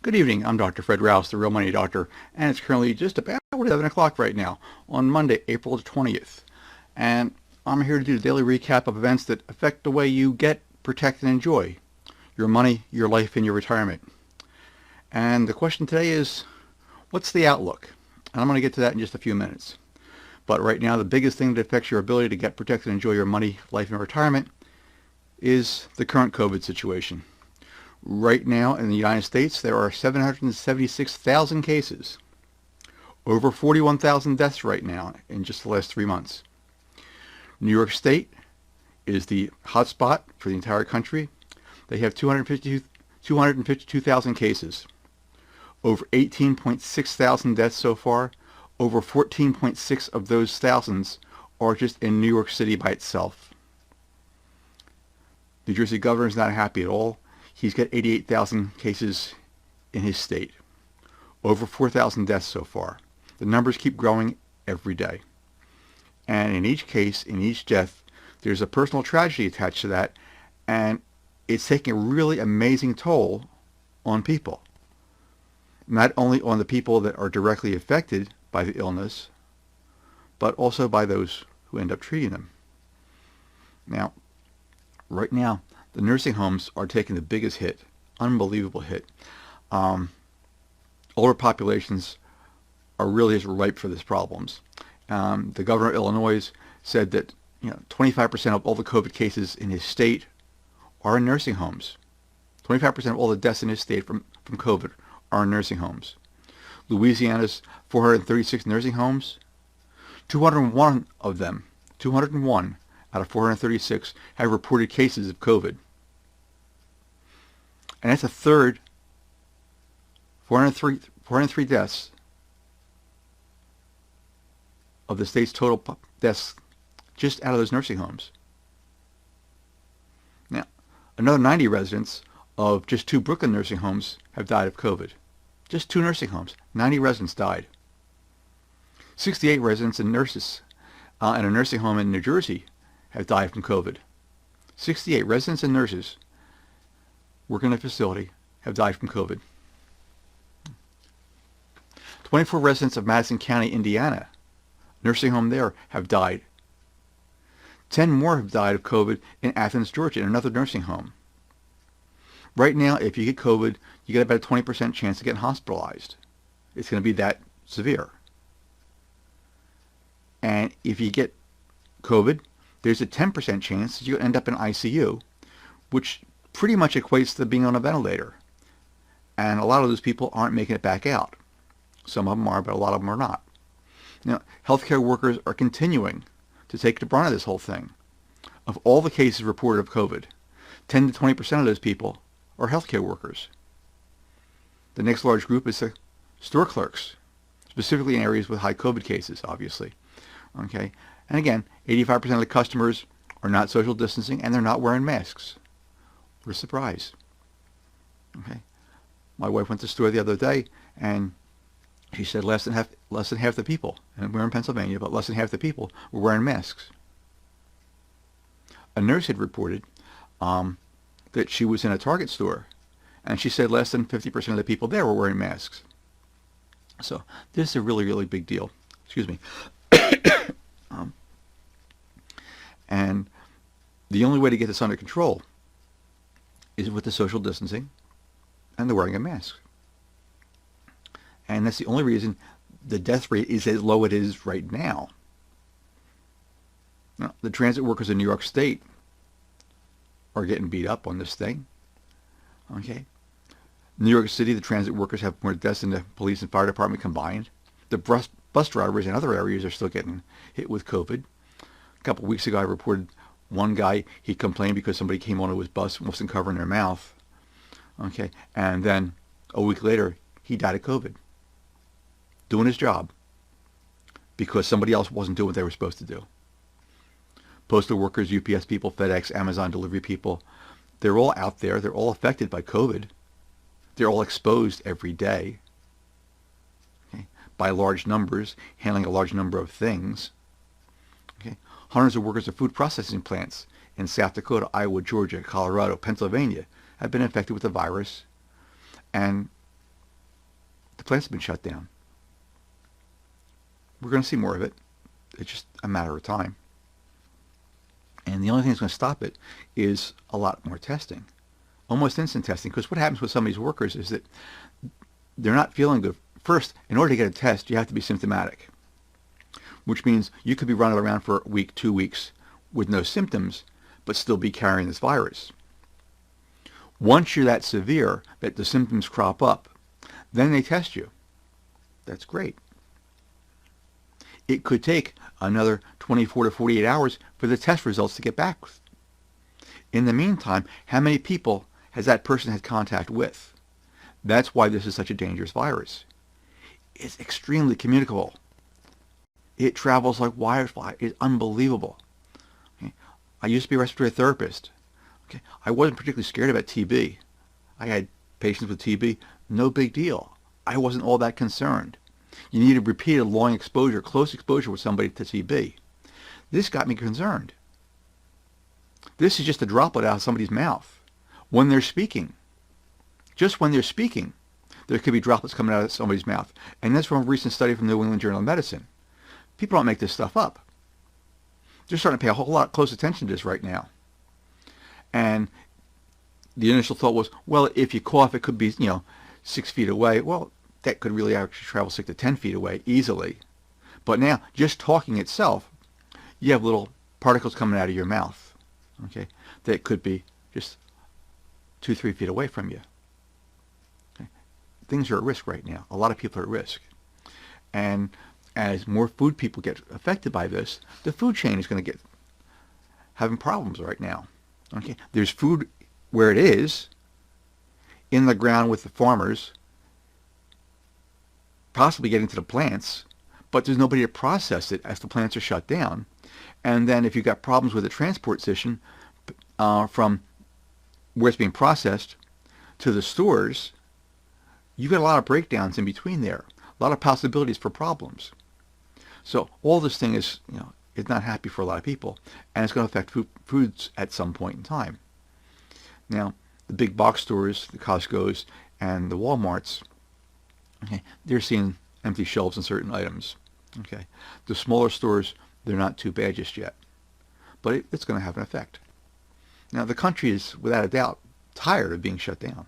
Good evening. I'm Dr. Fred Rouse, the Real Money Doctor, and it's currently just about 7 o'clock right now on Monday, April the 20th. And I'm here to do a daily recap of events that affect the way you get, protect, and enjoy your money, your life, and your retirement. And the question today is, what's the outlook? And I'm going to get to that in just a few minutes. But right now, the biggest thing that affects your ability to get, protect, and enjoy your money, life, and retirement is the current COVID situation. Right now in the United States, there are 776,000 cases, over 41,000 deaths right now in just the last 3 months. New York State is the hotspot for the entire country. They have 252,000 cases, over 18.6 thousand deaths so far. Over 14.6 of those thousands are just in New York City by itself. New Jersey governor is not happy at all. He's got 88,000 cases in his state. Over 4,000 deaths so far. The numbers keep growing every day. And in each case, in each death, there's a personal tragedy attached to that, and it's taking a really amazing toll on people. Not only on the people that are directly affected by the illness, but also by those who end up treating them. Now, right now, the nursing homes are taking the biggest hit, unbelievable hit. Older populations are really just ripe for these problems. The governor of Illinois said that 25% of all the COVID cases in his state are in nursing homes. 25% of all the deaths in his state from COVID are in nursing homes. Louisiana's 436 nursing homes, 201 of them, 201 out of 436 have reported cases of COVID. And that's a third, 403 deaths of the state's total deaths just out of those nursing homes. Now, another 90 residents of just 2 Brooklyn nursing homes have died of COVID. Just 2 nursing homes, 90 residents died. 68 residents and nurses in a nursing home in New Jersey have died from COVID. 68 residents and nurses working in a facility have died from COVID. 24 residents of Madison County, Indiana, nursing home there, have died. 10 more have died of COVID in Athens, Georgia, in another nursing home. Right now, if you get COVID, you get about a 20% chance of getting hospitalized. It's going to be that severe. And if you get COVID, there's a 10% chance that you'll end up in ICU, which pretty much equates to being on a ventilator. And a lot of those people aren't making it back out. Some of them are, but a lot of them are not. Now, healthcare workers are continuing to take the brunt of this whole thing. Of all the cases reported of COVID, 10 to 20% of those people are healthcare workers. The next large group is the store clerks, specifically in areas with high COVID cases, obviously. Okay, and again, 85% of the customers are not social distancing and they're not wearing masks. What a surprise. Okay, my wife went to the store the other day and she said less than half the people, and we're in Pennsylvania, but less than half the people were wearing masks. A nurse had reported that she was in a Target store, and she said less than 50% of the people there were wearing masks. So this is a really, really big deal. Excuse me. And the only way to get this under control is with the social distancing and the wearing of masks. And that's the only reason the death rate is as low as it is right now. Now, the transit workers in New York State are getting beat up on this thing. Okay. New York City, the transit workers have more deaths than the police and fire department combined. The bus drivers in other areas are still getting hit with COVID. A couple of weeks ago, I reported one guy, he complained because somebody came onto his bus and wasn't covering their mouth. Okay. And then a week later, he died of COVID. Doing his job because somebody else wasn't doing what they were supposed to do. Postal workers, UPS people, FedEx, Amazon delivery people, they're all out there. They're all affected by COVID. They're all exposed every day, okay, by large numbers, handling a large number of things. Okay. Hundreds of workers of food processing plants in South Dakota, Iowa, Georgia, Colorado, Pennsylvania have been infected with the virus, and The plants have been shut down. We're going to see more of it. It's just a matter of time. And the only thing that's going to stop it is a lot more testing. Almost instant testing. Because what happens with some of these workers is that they're not feeling good. First, in order to get a test, you have to be symptomatic. Which means you could be running around for a week, 2 weeks with no symptoms, but still be carrying this virus. Once you're that severe that the symptoms crop up, then they test you. That's great. It could take another 24 to 48 hours for the test results to get back. In the meantime, how many people has that person had contact with? That's why this is such a dangerous virus. It's extremely communicable. It travels like wildfire. It's unbelievable. Okay. I used to be a respiratory therapist. Okay. I wasn't particularly scared about TB. I had patients with TB. No big deal. I wasn't all that concerned. You needed repeated long exposure, close exposure with somebody to TB. This got me concerned. This is just a droplet out of somebody's mouth. When they're speaking, just when they're speaking, there could be droplets coming out of somebody's mouth. And that's from a recent study from the New England Journal of Medicine. People don't make this stuff up. They're starting to pay a whole lot of close attention to this right now. And the initial thought was, well, if you cough, it could be, 6 feet away. Well, that could really actually travel 6 to 10 feet away easily. But now, just talking itself, you have little particles coming out of your mouth, okay, that could be just 2, 3 feet away from you. Okay. Things are at risk right now. A lot of people are at risk. And as more food people get affected by this, the food chain is going to get having problems right now. Okay, there's food where it is, in the ground with the farmers, possibly getting to the plants, but there's nobody to process it as the plants are shut down. And then if you've got problems with the transport system from where it's being processed to the stores, you've got a lot of breakdowns in between there, a lot of possibilities for problems. So all this thing is, is not happy for a lot of people, and it's going to affect foods at some point in time. Now, the big box stores, the Costco's and the Walmarts, okay, they're seeing empty shelves on certain items. Okay, the smaller stores, they're not too bad just yet, but it's going to have an effect. Now, the country is, without a doubt, tired of being shut down.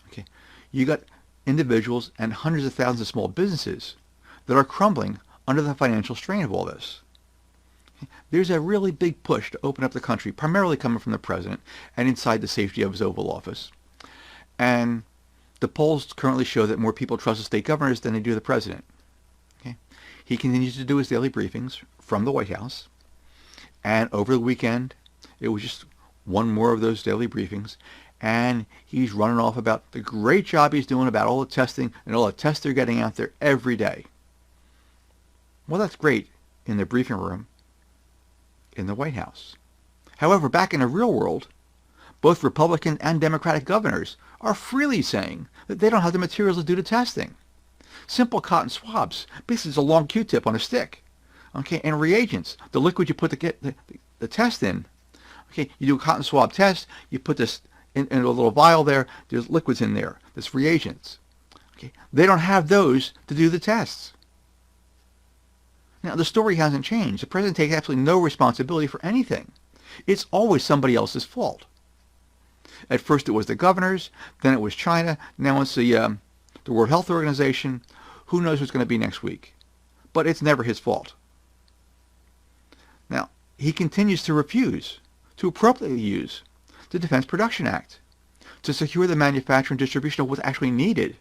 Okay, you got individuals and hundreds of thousands of small businesses that are crumbling under the financial strain of all this. There's a really big push to open up the country, primarily coming from the president and inside the safety of his Oval Office. And the polls currently show that more people trust the state governors than they do the president. Okay? He continues to do his daily briefings from the White House. And over the weekend, it was just one more of those daily briefings. And he's running off about the great job he's doing, about all the testing and all the tests they're getting out there every day. Well, that's great in the briefing room in the White House. However, back in the real world, both Republican and Democratic governors are freely saying that they don't have the materials to do the testing. Simple cotton swabs, basically it's a long Q-tip on a stick. Okay, and reagents, the liquid you put the test in. Okay, you do a cotton swab test, you put this in a little vial there, there's liquids in there, there's reagents. Okay, they don't have those to do the tests. Now, the story hasn't changed. The president takes absolutely no responsibility for anything. It's always somebody else's fault. At first it was the governors, then it was China, now it's the World Health Organization. Who knows what's going to be next week? But it's never his fault. Now, he continues to refuse to appropriately use the Defense Production Act to secure the manufacture and distribution of what's actually needed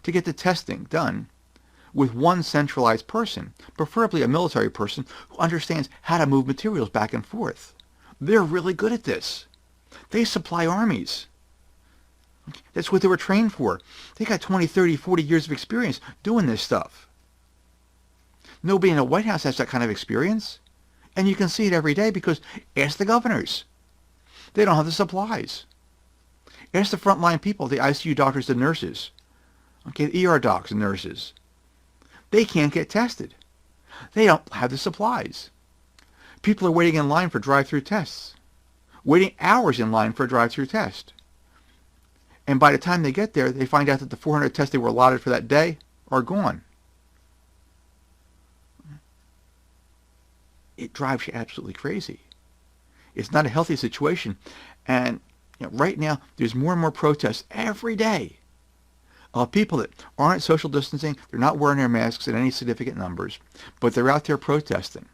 to get the testing done with one centralized person, preferably a military person who understands how to move materials back and forth. They're really good at this. They supply armies. That's what they were trained for. They got 20, 30, 40 years of experience doing this stuff. Nobody in the White House has that kind of experience. And you can see it every day because ask the governors. They don't have the supplies. Ask the frontline people, the ICU doctors and nurses. Okay, the ER docs and nurses. They can't get tested. They don't have the supplies. People are waiting in line for drive-through tests. Waiting hours in line for a drive-through test. And by the time they get there, they find out that the 400 tests they were allotted for that day are gone. It drives you absolutely crazy. It's not a healthy situation. And right now, there's more and more protests every day of people that aren't social distancing. They're not wearing their masks in any significant numbers, but they're out there protesting,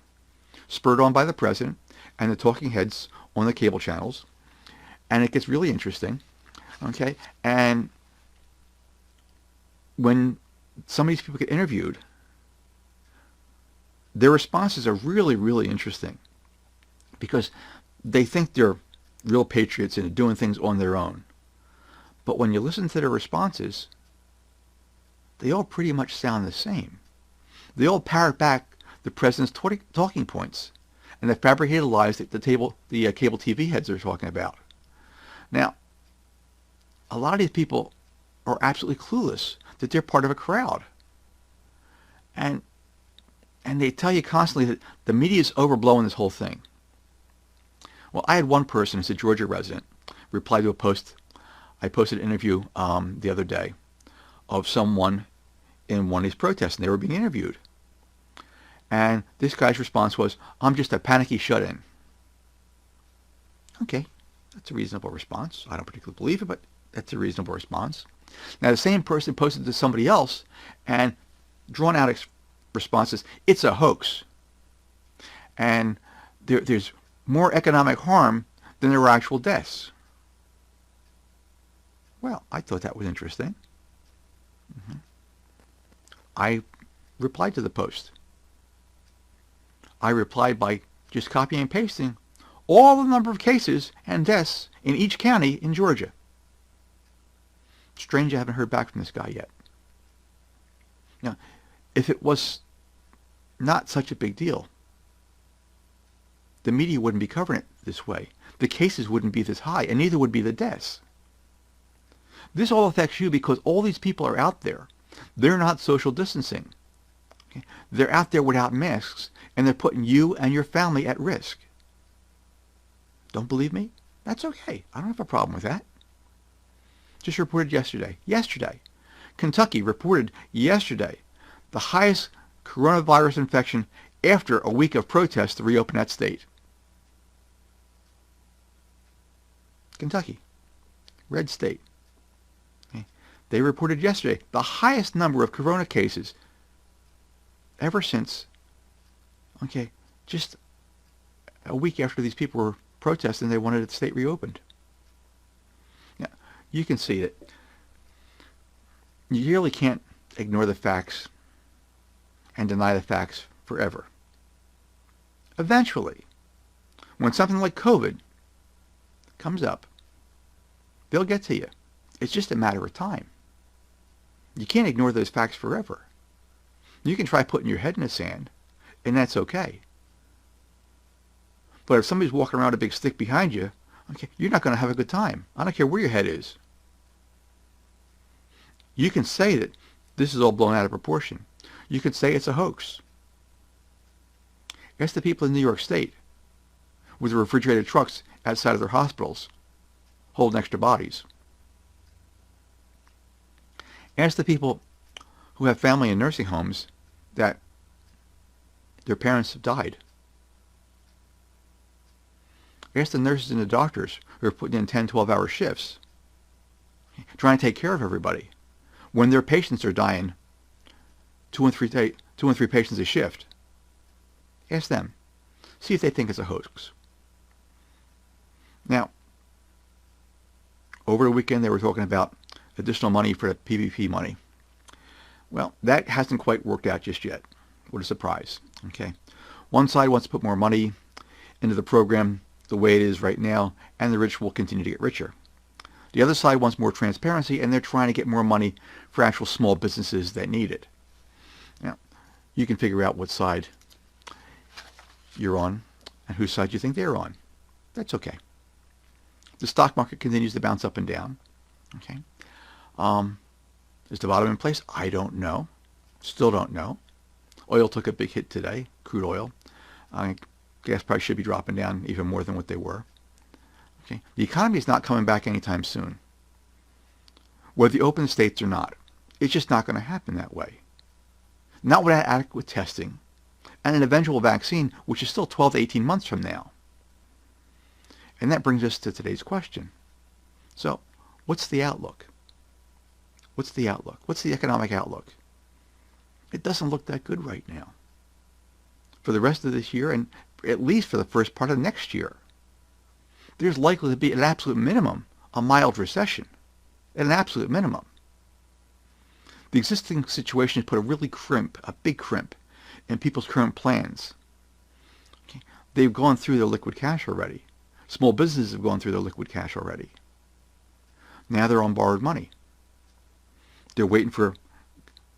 spurred on by the president and the talking heads on the cable channels. And it gets really interesting. Okay? And when some of these people get interviewed, their responses are really, really interesting because they think they're real patriots and doing things on their own. But when you listen to their responses, they all pretty much sound the same. They all parrot back the president's talking points and the fabricated lies that the cable TV heads are talking about. Now, a lot of these people are absolutely clueless that they're part of a crowd. And they tell you constantly that the media is overblowing this whole thing. Well, I had one person, who's a Georgia resident, reply to a post. I posted an interview the other day of someone in one of these protests, and they were being interviewed. And this guy's response was, "I'm just a panicky shut-in." Okay, that's a reasonable response. I don't particularly believe it, but that's a reasonable response. Now, the same person posted to somebody else and drawn out responses, "It's a hoax." And there's more economic harm than there were actual deaths. Well, I thought that was interesting. I replied to the post. I replied by just copying and pasting all the number of cases and deaths in each county in Georgia. Strange I haven't heard back from this guy yet. Now, if it was not such a big deal, the media wouldn't be covering it this way. The cases wouldn't be this high, and neither would be the deaths. This all affects you because all these people are out there. They're not social distancing. Okay? They're out there without masks, and they're putting you and your family at risk. Don't believe me? That's okay. I don't have a problem with that. Just reported yesterday. Kentucky reported yesterday the highest coronavirus infection after a week of protests to reopen that state. Kentucky, red state. Okay. They reported yesterday the highest number of corona cases ever since, just a week after these people were protesting, they wanted the state reopened. Now, you can see that you really can't ignore the facts and deny the facts forever. Eventually, when something like COVID comes up, they'll get to you. It's just a matter of time. You can't ignore those facts forever. You can try putting your head in the sand, and that's okay. But if somebody's walking around with a big stick behind you, you're not going to have a good time. I don't care where your head is. You can say that this is all blown out of proportion. You could say it's a hoax. Ask the people in New York State with the refrigerated trucks outside of their hospitals holding extra bodies. Ask the people who have family in nursing homes that their parents have died. Ask the nurses and the doctors who are putting in 10, 12-hour shifts, trying to take care of everybody, when their patients are dying 2 and 3 patients a shift. Ask them. See if they think it's a hoax. Now, over the weekend they were talking about additional money for the PPP money. Well, that hasn't quite worked out just yet. What a surprise. Okay. One side wants to put more money into the program the way it is right now, and the rich will continue to get richer. The other side wants more transparency, and they're trying to get more money for actual small businesses that need it. Now, you can figure out what side you're on and whose side you think they're on. That's okay. The stock market continues to bounce up and down. Okay. Is the bottom in place? I don't know. Still don't know. Oil took a big hit today, crude oil. Gas price should be dropping down even more than what they were. Okay. The economy is not coming back anytime soon. whether you open the states or not. It's just not going to happen that way. Not without adequate testing and an eventual vaccine, which is still 12 to 18 months from now. And that brings us to today's question. So, what's the outlook? What's the outlook? What's the economic outlook? It doesn't look that good right now. For the rest of this year, and at least for the first part of next year, there's likely to be, at an absolute minimum, a mild recession. At an absolute minimum. The existing situation has put a big crimp, in people's current plans. Okay. They've gone through their liquid cash already. Small businesses have gone through their liquid cash already. Now they're on borrowed money. They're waiting for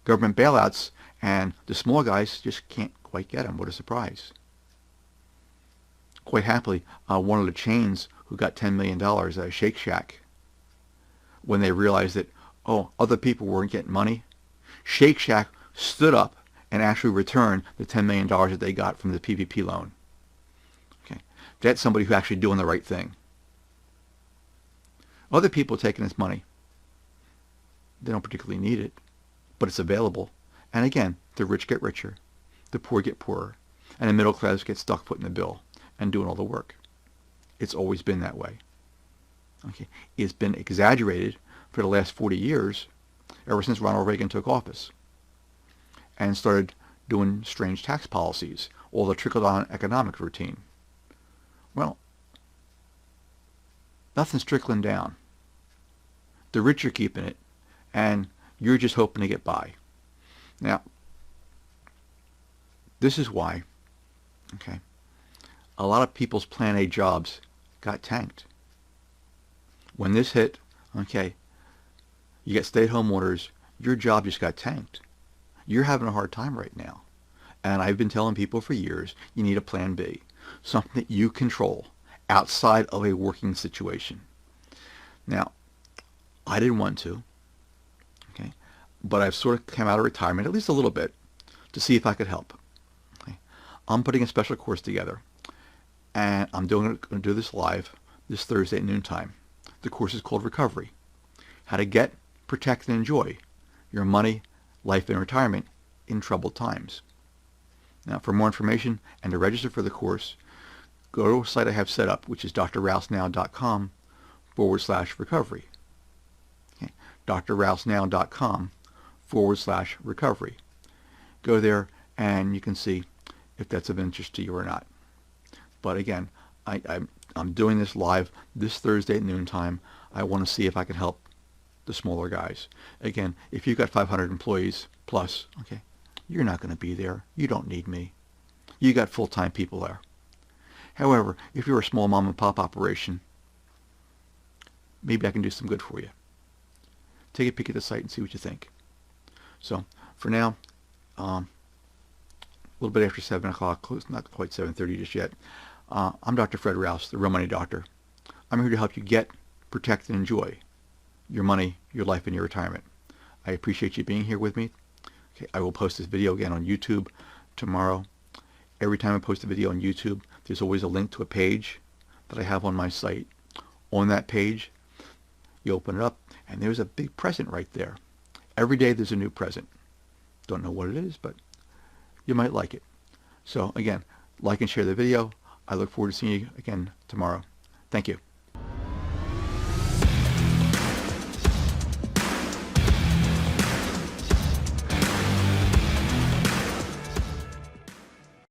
government bailouts, and the small guys just can't quite get them. What a surprise. Quite happily, one of the chains who got $10 million, Shake Shack, when they realized that, other people weren't getting money, Shake Shack stood up and actually returned the $10 million that they got from the PPP loan. Okay, that's somebody who's actually doing the right thing. Other people taking this money, they don't particularly need it, but it's available. And again, the rich get richer, the poor get poorer, and the middle class get stuck footing the bill and doing all the work. It's always been that way. Okay, it's been exaggerated for the last 40 years, ever since Ronald Reagan took office and started doing strange tax policies, all the trickle-down economic routine. Well, nothing's trickling down. The rich are keeping it, and you're just hoping to get by. Now, this is why, okay, a lot of people's Plan A jobs got tanked. When this hit, okay, you get stay-at-home orders, your job just got tanked. You're having a hard time right now. And I've been telling people for years, you need a Plan B, something that you control outside of a working situation. Now, I didn't want to, okay, but I've sort of come out of retirement, at least a little bit, to see if I could help. Okay. I'm putting a special course together, and I'm going to do this live this Thursday at noontime. The course is called Recovery: How to Get, Protect, and Enjoy Your Money, Life, and Retirement in Troubled Times. Now, for more information and to register for the course, go to a site I have set up, which is drrousenow.com/recovery. Okay. drrousenow.com/recovery. Go there and you can see if that's of interest to you or not. But again, I'm doing this live this Thursday at noontime. I want to see if I can help the smaller guys. Again, if you've got 500 employees plus, okay, you're not going to be there. You don't need me. You got full-time people there. However, if you're a small mom and pop operation, maybe I can do some good for you. Take a peek at the site and see what you think. So, for now, a little bit after 7 o'clock, close, not quite 7:30 just yet, I'm Dr. Fred Rouse, the Real Money Doctor. I'm here to help you get, protect, and enjoy your money, your life, and your retirement. I appreciate you being here with me. Okay, I will post this video again on YouTube tomorrow. Every time I post a video on YouTube, there's always a link to a page that I have on my site. On that page, you open it up, and there's a big present right there. Every day there's a new present. Don't know what it is, but you might like it. So again, like and share the video. I look forward to seeing you again tomorrow. Thank you.